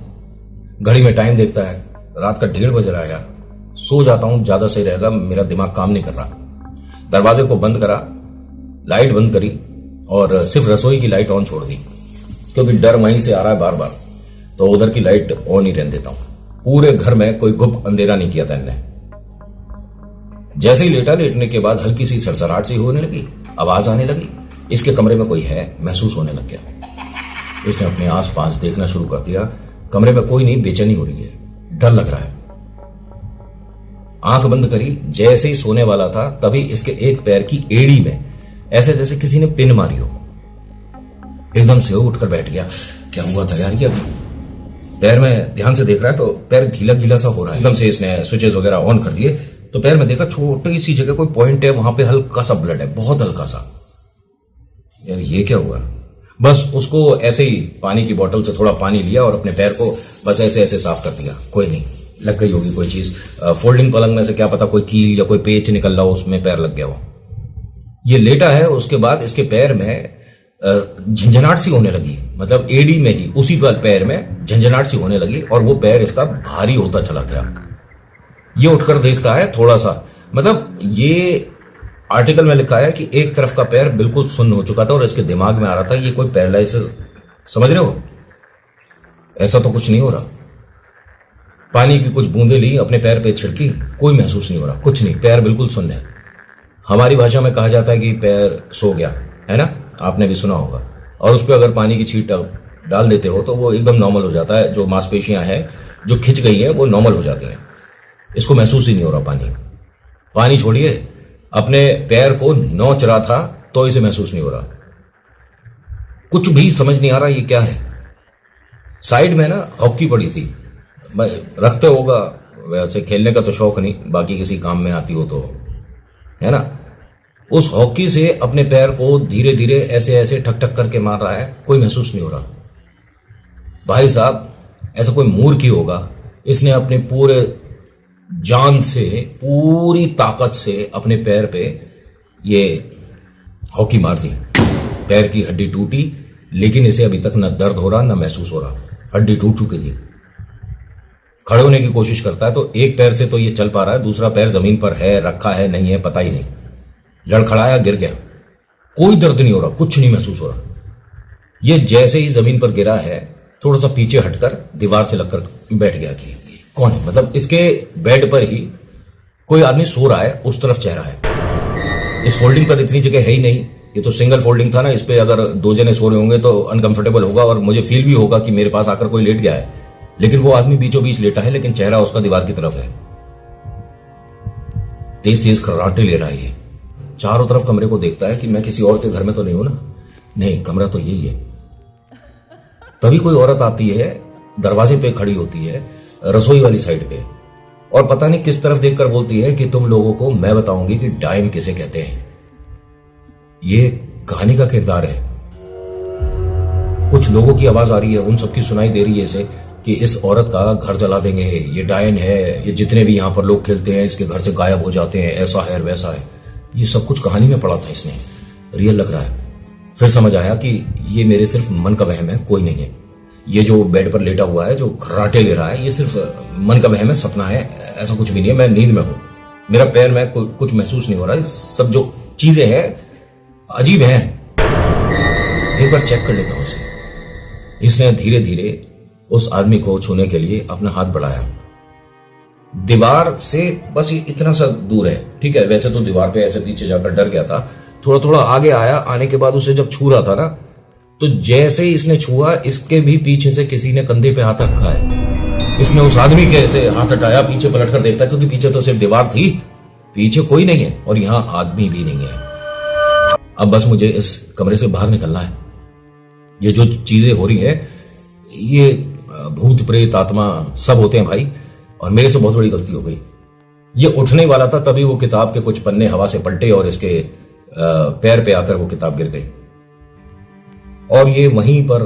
घड़ी में टाइम देखता है, रात का 1:30 बज रहा है। यार सो जाता हूं, ज्यादा सही रहेगा, मेरा दिमाग काम नहीं कर रहा। दरवाजे को बंद करा, लाइट बंद करी, और सिर्फ रसोई की लाइट ऑन छोड़ दी, क्योंकि डर वहीं से आ रहा है बार बार। तो उधर की लाइट ऑन ही रहने देता हूं। पूरे घर में कोई गुप्त अंधेरा नहीं किया था इनने। जैसे ही लेटा, लेटने के बाद हल्की सी सरसराहट सी होने लगी, आवाज आने लगी। इसके कमरे में कोई है महसूस होने लग गया। इसने अपने आस पास देखना शुरू कर दिया। कमरे में कोई नहीं, बेचैनी हो रही है, डर लग रहा है। आंख बंद करी, जैसे ही सोने वाला था तभी इसके एक पैर की एड़ी में ऐसे जैसे किसी ने पिन मारी हो। एकदम से वो उठकर बैठ गया। क्या हुआ था यार? ये अभी पैर में ध्यान से देख रहा है तो पैर गीला गीला सा हो रहा है। एकदम से इसने स्विचेस वगैरह ऑन कर दिए तो पैर में देखा छोटी सी जगह कोई पॉइंट है, वहां पे हल्का सा ब्लड है, बहुत हल्का सा। यार ये क्या हुआ? बस उसको ऐसे ही पानी की बोतल से थोड़ा पानी लिया और अपने पैर को बस ऐसे ऐसे साफ कर दिया। कोई नहीं, लग गई होगी कोई चीज। फोल्डिंग पलंग में से क्या पता कोई कील या कोई पेच निकल रहा हो, उसमें पैर लग गया हो। ये लेटा है, उसके बाद इसके पैर में झंझनाहट सी होने लगी, मतलब एडी में ही उसी पर पैर में झंझनाहट सी होने लगी और वो पैर इसका भारी होता चला गया। ये उठकर देखता है थोड़ा सा, मतलब ये आर्टिकल में लिखा है कि एक तरफ का पैर बिल्कुल सुन्न हो चुका था और इसके दिमाग में आ रहा था ये कोई पैरालाइसिस, समझ रहे हो? ऐसा तो कुछ नहीं हो रहा। पानी की कुछ बूंदें ली, अपने पैर पे छिड़की, कोई महसूस नहीं हो रहा, कुछ नहीं, पैर बिल्कुल सुन्न है। हमारी भाषा में कहा जाता है कि पैर सो गया, है ना? आपने भी सुना होगा। और उस पर अगर पानी की छींट डाल देते हो तो वो एकदम नॉर्मल हो जाता है। जो मांसपेशियां हैं जो खिंच गई हैं वो नॉर्मल हो जाती हैं। इसको महसूस ही नहीं हो रहा। पानी छोड़िए, अपने पैर को नोच रहा था तो इसे महसूस नहीं हो रहा। कुछ भी समझ नहीं आ रहा ये क्या है। साइड में ना हॉकी पड़ी थी, रखते होगा, वैसे खेलने का तो शौक नहीं, बाकी किसी काम में आती हो तो, है ना? उस हॉकी से अपने पैर को धीरे धीरे ऐसे ऐसे ठक ठक करके मार रहा है, कोई महसूस नहीं हो रहा। भाई साहब, ऐसा कोई मूर्ख ही होगा, इसने अपने पूरे जान से, पूरी ताकत से अपने पैर पे ये हॉकी मार दी। पैर की हड्डी टूटी, लेकिन इसे अभी तक न दर्द हो रहा न महसूस हो रहा। हड्डी टूट चुकी थी। खड़े होने की कोशिश करता है तो एक पैर से तो ये चल पा रहा है, दूसरा पैर जमीन पर है, रखा है, नहीं है, पता ही नहीं। लड़खड़ाया, गिर गया, कोई दर्द नहीं हो रहा, कुछ नहीं महसूस हो रहा। ये जैसे ही जमीन पर गिरा है, थोड़ा सा पीछे हटकर दीवार से लगकर बैठ गया कि कौन है, मतलब इसके बेड पर ही कोई आदमी सो रहा है, उस तरफ चेहरा है। इस फोल्डिंग पर इतनी जगह है ही नहीं, ये तो सिंगल फोल्डिंग था ना, इस पे अगर दो जने सो रहे होंगे तो अनकंफर्टेबल होगा और मुझे फील भी होगा कि मेरे पास आकर कोई लेट गया है। लेकिन वो आदमी बीचों बीच लेटा है, लेकिन चेहरा उसका दीवार की तरफ है। तेज तेज खर्राटे ले रहा है ये। चारों तरफ कमरे को देखता है कि मैं किसी और के घर में तो नहीं हूं ना। नहीं, कमरा तो यही है। तभी कोई औरत आती है, दरवाजे पे खड़ी होती है, रसोई वाली साइड पे, और पता नहीं किस तरफ देखकर बोलती है कि तुम लोगों को मैं बताऊंगी कि डायन किसे कहते हैं। ये कहानी का किरदार है। कुछ लोगों की आवाज आ रही है, उन सबकी सुनाई दे रही है इसे कि इस औरत का घर जला देंगे, ये डायन है, ये जितने भी यहां पर लोग खेलते हैं इसके घर से गायब हो जाते हैं, ऐसा है वैसा है। ये सब कुछ कहानी में पढ़ा था इसने, रियल लग रहा है। फिर समझ आया कि ये मेरे सिर्फ मन का वहम है, कोई नहीं है। ये जो बेड पर लेटा हुआ है, जो खर्राटे ले रहा है, ये सिर्फ मन का वहम है, सपना है, ऐसा कुछ भी नहीं है। मैं नींद में हूं, मेरा पैर में कुछ महसूस नहीं हो रहा है। सब जो चीजें हैं अजीब हैं। एक बार चेक कर लेता हूं इसे। इसने धीरे धीरे उस आदमी को छूने के लिए अपना हाथ बढ़ाया। दीवार से बस ये इतना सा दूर है, ठीक है। वैसे तो दीवार पे ऐसे पीछे जाकर डर गया था। थोड़ा थोड़ा आगे आया, आने के बाद उसे जब छू रहा था ना, तो जैसे ही इसने छुआ, इसके भी पीछे से किसी ने कंधे पे हाथ रखा है। इसने उस आदमी के ऐसे हाथ हटाया, पीछे पलट कर देखता, क्योंकि पीछे तो सिर्फ दीवार थी, पीछे कोई नहीं है और यहां आदमी भी नहीं है। अब बस मुझे इस कमरे से बाहर निकलना है। ये जो चीजें हो रही हैं, ये भूत प्रेत आत्मा सब होते हैं भाई, और मेरे से बहुत बड़ी गलती हो गई। ये उठने वाला था, तभी वो किताब के कुछ पन्ने हवा से पलटे और इसके पैर पे आकर वो किताब गिर गई। और ये वहीं पर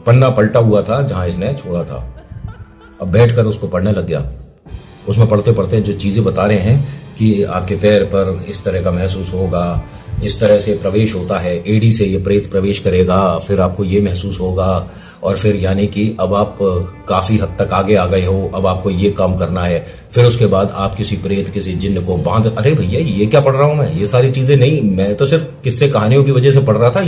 पन्ना पलटा हुआ था जहां इसने छोड़ा था। अब बैठकर उसको पढ़ने लग गया। उसमें पढ़ते पढ़ते जो चीजें बता रहे हैं कि आपके पैर पर इस तरह का महसूस होगा, इस तरह से प्रवेश होता है, एडी से ये प्रेत प्रवेश करेगा, फिर आपको ये महसूस होगा, और फिर यानी कि अब आप काफी हद तक आगे आ गए हो, अब आपको ये काम करना है। फिर उसके बाद आप किसी प्रेत, किसी जिन्न को बांध, अरे भैया ये क्या पढ़ रहा हूं मैं, ये सारी चीजें नहीं, मैं तो सिर्फ किस्से कहानियों की वजह से पढ़ रहा था,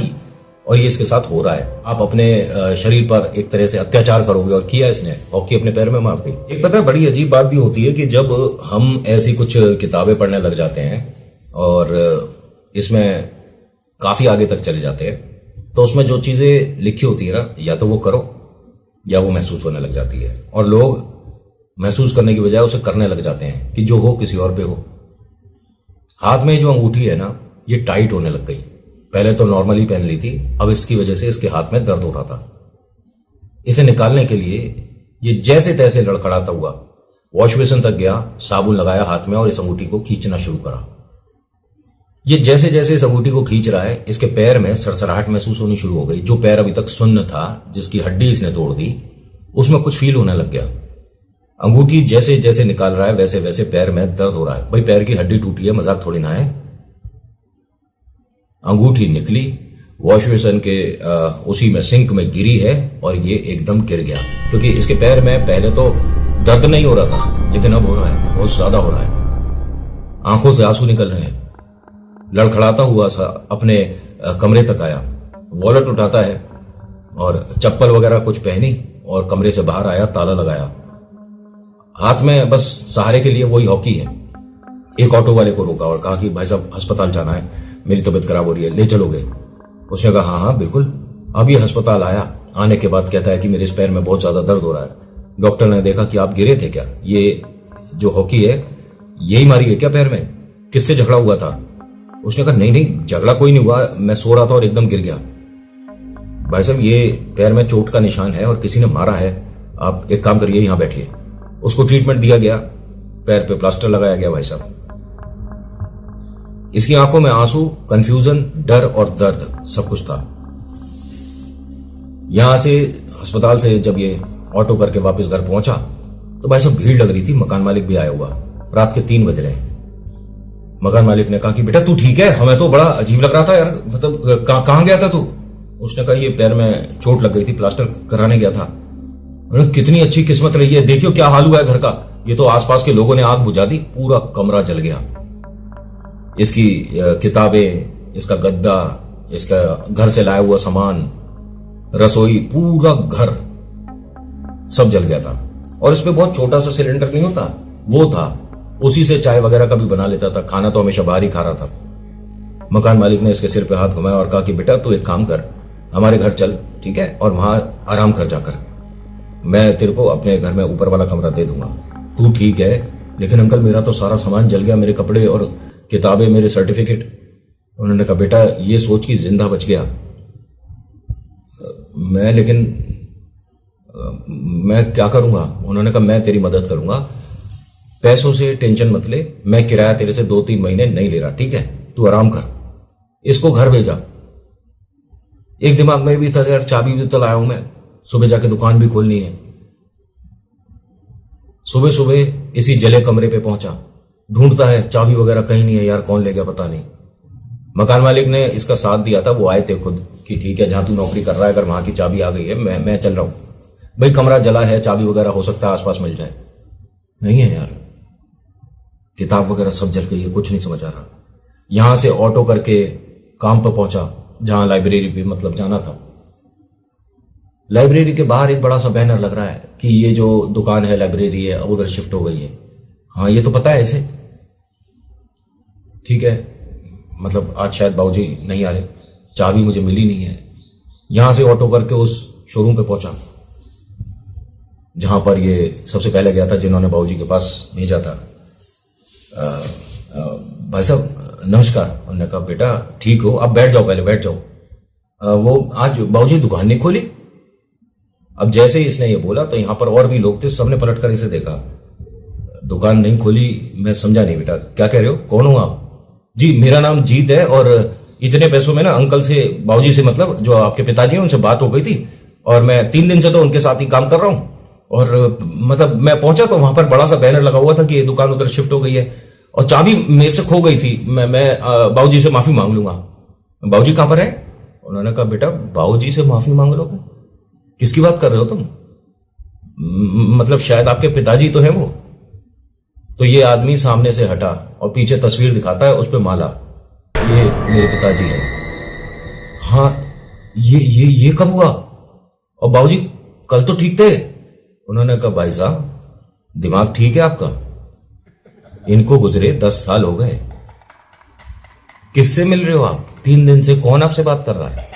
और ये इसके साथ हो रहा है। आप अपने शरीर पर एक तरह से अत्याचार करोगे, और किया इसने, हॉकी अपने पैर में मार दी। एक पता है बड़ी अजीब बात भी होती है कि जब हम ऐसी कुछ किताबें पढ़ने लग जाते हैं और इसमें काफी आगे तक चले जाते हैं, तो उसमें जो चीजें लिखी होती है ना, या तो वो करो या वो महसूस होने लग जाती है। और लोग महसूस करने की बजाय उसे करने लग जाते हैं कि जो हो किसी और पे हो। हाथ में जो अंगूठी है ना, ये टाइट होने लग गई। पहले तो नॉर्मली पहन ली थी, अब इसकी वजह से इसके हाथ में दर्द हो रहा था। इसे निकालने के लिए ये जैसे तैसे लड़खड़ाता हुआ वॉश बेसिन तक गया, साबुन लगाया हाथ में और इस अंगूठी को खींचना शुरू करा। ये जैसे जैसे इस अंगूठी को खींच रहा है, इसके पैर में सरसराहट महसूस होनी शुरू हो गई। जो पैर अभी तक सुन्न था, जिसकी हड्डी इसने तोड़ दी, उसमें कुछ फील होने लग गया। अंगूठी जैसे जैसे निकाल रहा है वैसे वैसे पैर में दर्द हो रहा है। भाई पैर की हड्डी टूटी है, मजाक थोड़ी ना है। अंगूठी निकली, वॉश बेसिन के उसी में सिंक में गिरी है और ये एकदम गिर गया, क्योंकि इसके पैर में पहले तो दर्द नहीं हो रहा था, लेकिन अब हो रहा है, बहुत ज्यादा हो रहा है। आंखों से आंसू निकल रहे हैं। लड़खड़ाता हुआ सा अपने कमरे तक आया, वॉलेट उठाता है और चप्पल वगैरह कुछ पहनी और कमरे से बाहर आया, ताला लगाया। हाथ में बस सहारे के लिए वही हॉकी है। एक ऑटो वाले को रोका और कहा कि भाई साहब अस्पताल जाना है, मेरी तबीयत खराब हो रही है, ले चलोगे? उसने कहा हाँ हाँ बिल्कुल। अब ये अस्पताल आया, आने के बाद कहता है कि मेरे इस पैर में बहुत ज्यादा दर्द हो रहा है। डॉक्टर ने देखा कि आप गिरे थे क्या, ये जो हॉकी है यही मारी है क्या पैर में, किससे झगड़ा हुआ था? उसने कहा नहीं नहीं, झगड़ा कोई नहीं हुआ, मैं सो रहा था और एकदम गिर गया। भाई साहब ये पैर में चोट का निशान है और किसी ने मारा है, आप एक काम करिए, यहां बैठिए। उसको ट्रीटमेंट दिया गया, पैर पे प्लास्टर लगाया गया। भाई साहब इसकी आंखों में आंसू, कंफ्यूजन, डर और दर्द सब कुछ था। यहां से अस्पताल से जब ये ऑटो करके वापस घर पहुंचा तो भाई साहब भीड़ लग रही थी, मकान मालिक भी आया हुआ। रात के 3 बज रहे। मकान मालिक ने कहा कि बेटा तू ठीक है? हमें तो बड़ा अजीब लग रहा था यार, मतलब कहां गया था तू? उसने कहा ये पैर में चोट लग गई थी, प्लास्टर कराने गया था। कितनी अच्छी किस्मत रही है, देखियो क्या हाल हुआ है घर का। ये तो आसपास के लोगों ने आग बुझा दी, पूरा कमरा जल गया। इसकी किताबें, इसका गद्दा, इसका घर से लाया हुआ सामान, रसोई, पूरा घर सब जल गया था। और इसमें बहुत छोटा सा सिलेंडर नहीं होता, वो था, उसी से चाय वगैरह का भी बना लेता था। खाना तो हमेशा बाहर ही खा रहा था। मकान मालिक ने इसके सिर पे हाथ घुमाया और कहा कि बेटा तू एक काम कर, हमारे घर चल, ठीक है, और वहां आराम कर जाकर, मैं तेरे को अपने घर में ऊपर वाला कमरा दे दूंगा, तू ठीक है। लेकिन अंकल मेरा तो सारा सामान जल गया, मेरे कपड़े और किताबें, मेरे सर्टिफिकेट। उन्होंने कहा बेटा ये सोच कि जिंदा बच गया मैं, लेकिन मैं क्या करूंगा? उन्होंने कहा मैं तेरी मदद करूंगा, पैसों से टेंशन मत ले, मैं किराया तेरे से 2-3 महीने नहीं ले रहा, ठीक है, तू आराम कर। इसको घर भेजा। एक दिमाग में भी था यार चाबी भी तो लाया हूं मैं, सुबह जाके दुकान भी खोलनी है। सुबह सुबह इसी जले कमरे पे पहुंचा, ढूंढता है चाबी वगैरह कहीं नहीं है, यार कौन ले गया पता नहीं। मकान मालिक ने इसका साथ दिया था, वो आए थे खुद कि ठीक है जहां तू नौकरी कर रहा है अगर वहां की चाबी आ गई है, मैं चल रहा हूं। भाई कमरा जला है, चाबी वगैरह हो सकता है आसपास मिल जाए, नहीं है यार, किताब वगैरह सब जल गई है, कुछ नहीं समझ आ रहा। यहां से ऑटो करके काम पर पहुंचा जहां लाइब्रेरी पे मतलब जाना था। लाइब्रेरी के बाहर एक बड़ा सा बैनर लग रहा है कि ये जो दुकान है लाइब्रेरी है अब उधर शिफ्ट हो गई है। हाँ ये तो पता है इसे, ठीक है, मतलब आज शायद बाबूजी नहीं आ रहे, चाबी मुझे मिली नहीं है। यहां से ऑटो करके उस शोरूम पे पहुंचा जहां पर ये सबसे पहले गया था, जिन्होंने बाबूजी के पास भेजा था। भाई साहब नमस्कार। उन्होंने कहा बेटा ठीक हो, आप बैठ जाओ, पहले बैठ जाओ। वो आज बाबूजी दुकान नहीं खोली। अब जैसे ही इसने ये बोला तो यहां पर और भी लोग थे, सबने पलट कर इसे देखा। दुकान नहीं खोली? मैं समझा नहीं बेटा, क्या कह रहे हो, कौन हो आप? जी मेरा नाम जीत है और इतने पैसों में ना अंकल से, बाबूजी से, मतलब जो आपके पिताजी हैं उनसे बात हो गई थी और मैं 3 दिन से तो उनके साथ ही काम कर रहा हूं। और मतलब मैं पहुंचा तो वहां पर बड़ा सा बैनर लगा हुआ था कि ये दुकान उधर शिफ्ट हो गई है और चाबी मेरे से खो गई थी। मैं बाबूजी से माफी मांग लूंगा। बाबूजी कहां पर है? उन्होंने कहा बेटा बाबूजी से माफी मांग लोगे? किसकी बात कर रहे हो तुम? मतलब शायद आपके पिताजी तो है वो। तो ये आदमी सामने से हटा और पीछे तस्वीर दिखाता है, उस पे माला, ये मेरे पिताजी है। हाँ ये कब हुआ? और बाबूजी कल तो ठीक थे। उन्होंने कहा भाई साहब दिमाग ठीक है आपका? इनको गुजरे 10 साल हो गए। किससे मिल रहे हो आप? 3 दिन से कौन आपसे बात कर रहा है?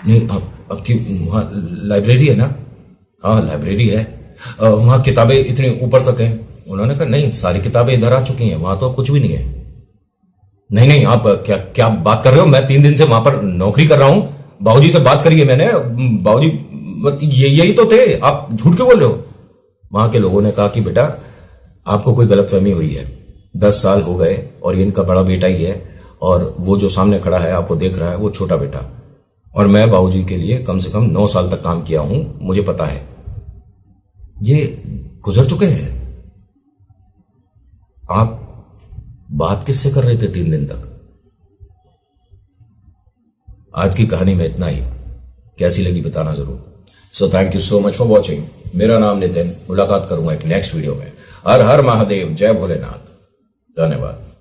नहीं आपकी वहां लाइब्रेरी है ना? हाँ लाइब्रेरी है, वहां किताबें इतनी ऊपर तक है। उन्होंने कहा नहीं सारी किताबें इधर आ चुकी हैं, वहां तो कुछ भी नहीं है। नहीं आप क्या बात कर रहे हो? मैं 3 दिन से वहां पर नौकरी कर रहा हूं, बाबूजी से बात करिए मैंने, बाबूजी यही तो थे, आप झूठ क्यों बोल रहे हो? वहां के लोगों ने कहा कि बेटा आपको कोई गलतफहमी हुई है, 10 साल हो गए और ये इनका बड़ा बेटा ही है, और वो जो सामने खड़ा है आपको देख रहा है वो छोटा बेटा, और मैं बाबूजी के लिए कम से कम 9 साल तक काम किया हूं, मुझे पता है। ये गुजर चुके हैं। आप बात किससे कर रहे थे 3 दिन तक? आज की कहानी में इतना ही। कैसी लगी बताना जरूर। So thank you so much for watching. मेरा नाम नितिन। मुलाकात करूंगा एक नेक्स्ट वीडियो में। हर हर महादेव, जय भोलेनाथ। धन्यवाद।